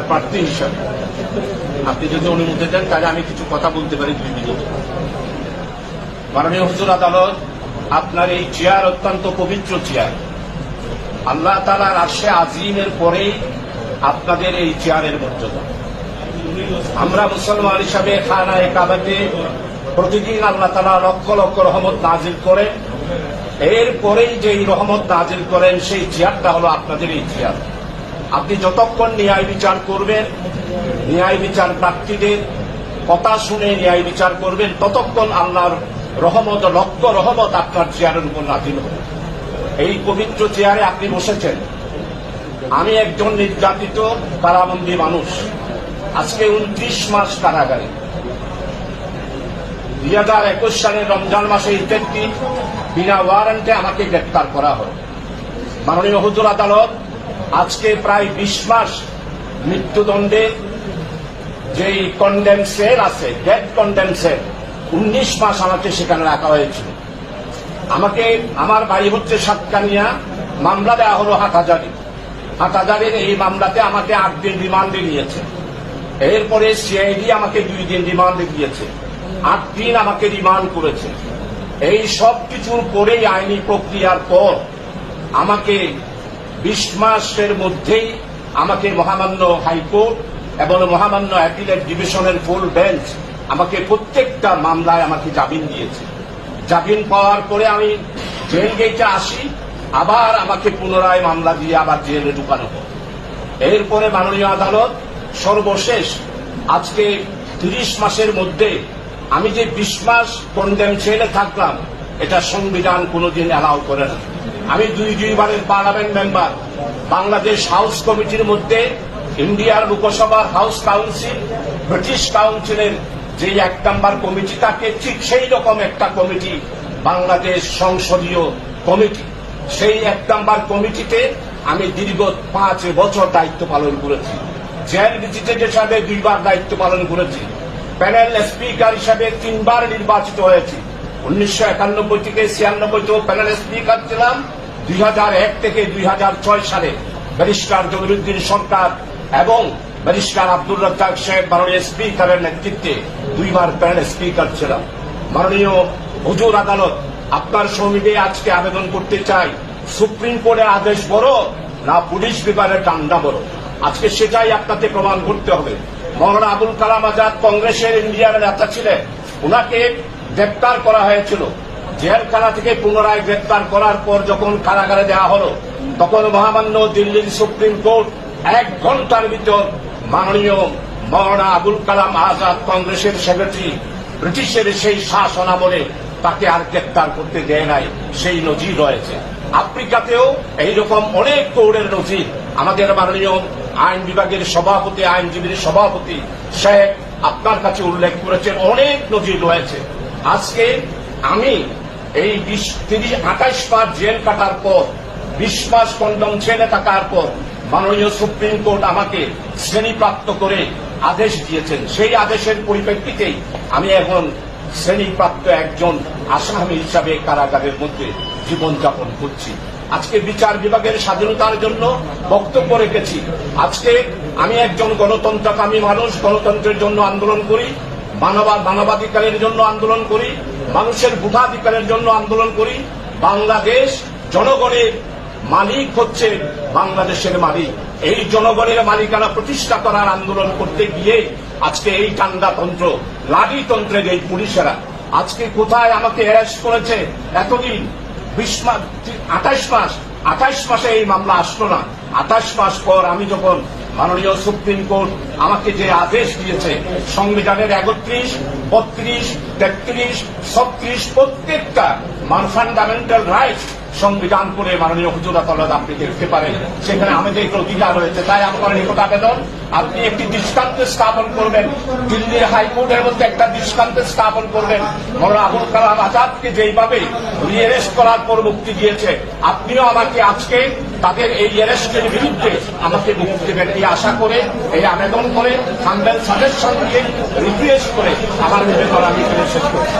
প্রার্থী হিসাবে আপনি যদি অনুমতি দেন তাহলে আমি কিছু কথা বলতে পারি 2 মিনিট। মাননীয় হুজুর আদালত, আপনার এই চেয়ার অত্যন্ত পবিত্র চেয়ার। আল্লাহ তাআলার আরশে আজিমের পরেই আপনাদের এই চেয়ারের মর্যাদা। আমরা মুসলমান হিসাবে খানায়ে কাবাতে প্রতিদিন আল্লাহ তাআলা লক্ষ লক্ষ রহমত নাজিল করেন। এরপরেই যে রহমত নাজিল করেন সেই চেয়ারটা হলো আপনাদের এই চেয়ার। আপনি যতক্ষণ ন্যায় বিচার করবেন, ন্যায় বিচার প্রার্থীদের কথা শুনে ন্যায় বিচার করবেন, ততক্ষণ আল্লাহর রহমত, লক্ষ রহমত আপনার চেয়ারের উপর নাজিল হবে। এই পবিত্র চেয়ারে আপনি বসেছেন। আমি একজন নির্যাতিত কারাবন্দী মানুষ, আজকে 29 মাস কারাগারে। 2021 সালের রমজান মাসে ঈদের দিন বিনা ওয়ারেন্টে আমাকে গ্রেপ্তার করা হয়। মাননীয় হুজুর আদালত, আজকে প্রায় 20 মাস মৃত্যুদণ্ডের যেই কন্ডেম সেল আছে, ডেথ কন্ডেম সেল, 19 মাস আমাকে সেখানে রাখা হয়েছিল। আমাকে, আমার বাড়ি হচ্ছে সাতকানিয়া, মামলা দেওয়া হলো হাটহাজারীর। এই মামলাতে আমাকে 8 দিন রিমান্ডে নিয়েছে। এরপরে সিআইডি আমাকে 2 দিন রিমান্ডে দিয়েছে, 8 দিন আমাকে রিমান্ড করেছে। এই সব কিছুর পরেই আইনি প্রক্রিয়ার পর আমাকে 20 মাসের মধ্যেই আমাকে মহামান্য হাইকোর্ট এবং মহামান্য অ্যাপিলেট ডিভিশনের ফুল বেঞ্চ আমাকে প্রত্যেকটা মামলায় আমাকে জামিন দিয়েছে। জামিন পাওয়ার পরে আমি জেল গেটে আসি, আবার আমাকে পুনরায় মামলা দিয়ে আবার জেলে ঢুকানো হয়। এরপরে মাননীয় আদালত সর্বশেষ আজকে 30 মাসের মধ্যে আমি যে 20 মাস কন্ডেম সেলে থাকলাম, এটা সংবিধান কোনোদিন অ্যালাউ করে না। আমি 2 বারের পার্লামেন্ট মেম্বার, বাংলাদেশ হাউস কমিটির মধ্যে ইন্ডিয়ার লোকসভার হাউস কাউন্সিল, ব্রিটিশ কাউন্সিলের যে 1 নম্বর কমিটি থাকে, ঠিক সেই রকম একটা কমিটি বাংলাদেশ সংসদীয় কমিটি। সেই 1 নম্বর কমিটিতে আমি দীর্ঘ 5 বছর দায়িত্ব পালন করেছি। জেল ভিজিটেড হিসাবে 2 বার দায়িত্ব পালন করেছি। প্যানেল স্পিকার হিসাবে 3 বার নির্বাচিত হয়েছি। 1991 থেকে 96 প্যানেল স্পিকার ছিলাম। 2001 থেকে 2006 সালে ব্যারিস্টার জমিরুদ্দিন সরকার এবং ব্যারিস্টার আব্দুর রাজ্জাক সাহেব মাননীয় স্পিকারের নেতৃত্বে 2 বার প্যানেল স্পিকার ছিলাম। মাননীয় হুজুর আদালত, আপনার সমিতিতে আজকে আবেদন করতে চাই, সুপ্রিম কোর্টের আদেশ বড় না পুলিশ বিভাগের ডান্ডা বড়? আজকে সেটাই আপনাকে প্রমাণ করতে হবে। মৌলানা আবুল কালাম আজাদ কংগ্রেসের ইন্ডিয়ার নেতা ছিলেন, ওনাকে গ্রেপ্তার করা হয়েছিল। জেলখানা থেকে পুনরায় গ্রেপ্তার করার পর যখন কারাগারে দেওয়া হলো, তখন মহামান্য দিল্লির সুপ্রিম কোর্ট 1 ঘন্টার ভিতর মাননীয় মৌলানা আবুল কালাম আজাদ কংগ্রেসের সেক্রেটারি ব্রিটিশের সেই শাসন আমলে তাকে আর গ্রেপ্তার করতে দেয় নাই। সেই নজির রয়েছে। আফ্রিকাতেও এইরকম অনেক কোর্টের নজির আমাদের মাননীয় আইন বিভাগের সভাপতি, আইনজীবীর সভাপতি শেখ আপনার কাছে উল্লেখ করেছেন, অনেক নজির রয়েছে। আজকে আমি এই 28 মাস জেল কাটার পর, 20 মাস কন্ডম ছেড়ে থাকার পর মাননীয় সুপ্রিম কোর্ট আমাকে শ্রেণীপ্রাপ্ত করে আদেশ দিয়েছেন। সেই আদেশের পরিপ্রেক্ষিতেই আমি এখন শ্রেণীপ্রাপ্ত একজন আসামি হিসাবে কারাগারের মধ্যে জীবনযাপন করছি। আজকে বিচার বিভাগের স্বাধীনতার জন্য বক্তব্য রেখেছি। আজকে আমি একজন গণতন্ত্রকামী মানুষ, গণতন্ত্রের জন্য আন্দোলন করি, মানবাধিকারের জন্য আন্দোলন করি, মানুষের ভোটাধিকারের জন্য আন্দোলন করি। বাংলাদেশ জনগণের মালিক হচ্ছে বাংলাদেশের মালিক। এই জনগণের মালিকানা প্রতিষ্ঠা করার আন্দোলন করতে গিয়ে আজকে এই টান্ডাতন্ত্র, লাঠিতন্ত্রের এই পুলিশেরা আজকে কোথায় আমাকে অ্যারেস্ট করেছে এতদিন? 28 মাসে এই মামলা আসলো না। 28 মাস পর আমি যখন মাননীয় সুপ্রিম কোর্ট আমাকে যে আদেশ দিয়েছে, সংবিধানের 31, 32, 33, 36 প্রত্যেকটা ফান্ডামেন্টাল রাইটস সংবিধান করে মাননীয় হুজুর আদালত আপনি দেখতে পারেন, সেখানে আমাদের অধিকার রয়েছে। তাই আমার নিকট আবেদন, আপনি একটি দৃষ্টান্ত স্থাপন করবেন, দিল্লির হাইকোর্টের মধ্যে একটা দৃষ্টান্ত স্থাপন করবেন। মৌলানা আবুল কালাম আজাদকে যেইভাবে রিঅ্যারেস্ট করার পর মুক্তি দিয়েছে, আপনিও আমাকে আজকে তাদের এই অ্যারেস্টের বিরুদ্ধে আমাকে মুক্তি দেবেন এই আশা করে, এই আবেদন করে, হাম্বেল সাজেশন দিয়ে রিকোয়েস্ট করে আমার নিবেদন আমি শেষ করছি।